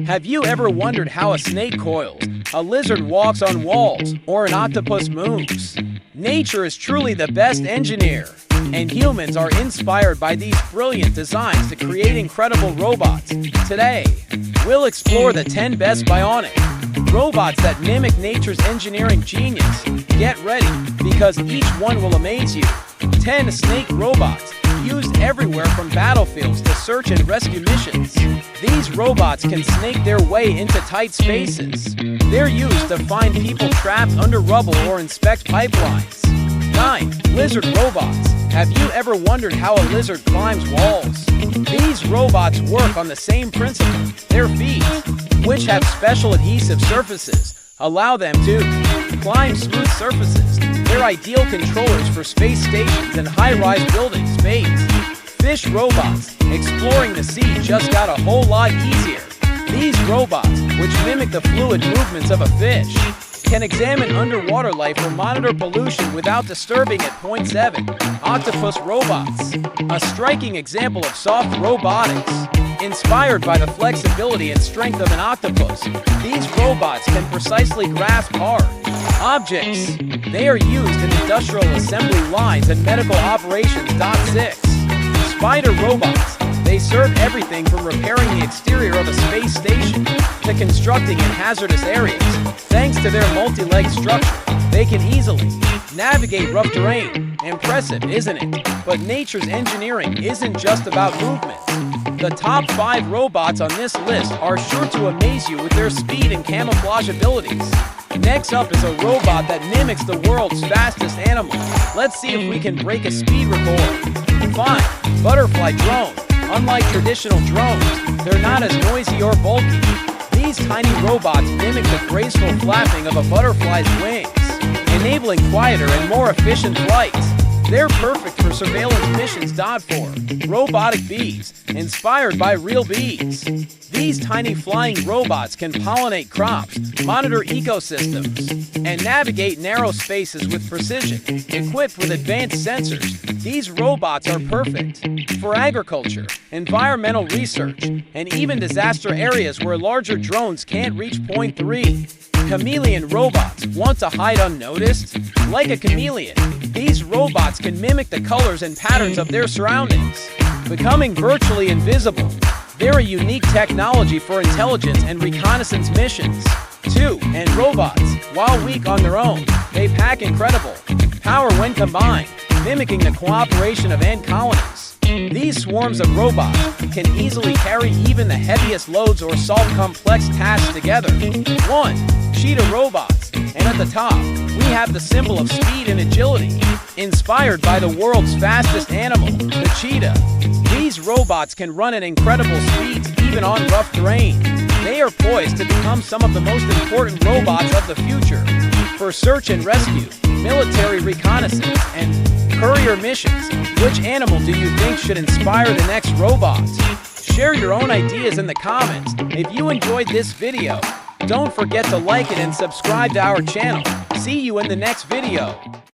Have you ever wondered how a snake coils, a lizard walks on walls, or an octopus moves? Nature is truly the best engineer, and humans are inspired by these brilliant designs to create incredible robots. Today, we'll explore the 10 best bionic robots that mimic nature's engineering genius. Get ready, because each one will amaze you. 10 snake robots, used everywhere from battlefields to search and rescue missions. These robots can snake their way into tight spaces. They're used to find people trapped under rubble or inspect pipelines. 9. Lizard robots. Have you ever wondered how a lizard climbs walls? These robots work on the same principle. Their feet, which have special adhesive surfaces, allow them to climb smooth surfaces. They're ideal controllers for space stations and high-rise buildings. 8. Fish robots. Exploring the sea just got a whole lot easier. These robots, which mimic the fluid movements of a fish, can examine underwater life or monitor pollution without disturbing it. 7. Octopus robots. A striking example of soft robotics. Inspired by the flexibility and strength of an octopus, these robots can precisely grasp hard objects. They are used in industrial assembly lines and medical operations. 6. Spider robots. They serve everything from repairing the exterior of a space station to constructing in hazardous areas. Thanks to their multi-leg structure, they can easily navigate rough terrain. Impressive, isn't it? But nature's engineering isn't just about movement. The top 5 robots on this list are sure to amaze you with their speed and camouflage abilities. Next up is a robot that mimics the world's fastest animal. Let's see if we can break a speed record. 5. Butterfly drone. Unlike traditional drones, they're not as noisy or bulky. These tiny robots mimic the graceful flapping of a butterfly's wings, enabling quieter and more efficient flights. They're perfect for surveillance missions. 4. Robotic bees. Inspired by real bees, these tiny flying robots can pollinate crops, monitor ecosystems, and navigate narrow spaces with precision. Equipped with advanced sensors, these robots are perfect for agriculture, environmental research, and even disaster areas where larger drones can't reach. 3. Chameleon robots. Want to hide unnoticed? Like a chameleon, these robots can mimic the colors and patterns of their surroundings, becoming virtually invisible. They're a unique technology for intelligence and reconnaissance missions. 2. And robots. While weak on their own, they pack incredible power when combined, mimicking the cooperation of ant colonies. These swarms of robots can easily carry even the heaviest loads or solve complex tasks together. 1. Cheetah robots. And at the top, we have the symbol of speed and agility. Inspired by the world's fastest animal, the cheetah, these robots can run at incredible speeds even on rough terrain. They are poised to become some of the most important robots of the future for search and rescue, military reconnaissance, and courier missions. Which animal do you think should inspire the next robot? Share your own ideas in the comments. If you enjoyed this video, don't forget to like it and subscribe to our channel. See you in the next video.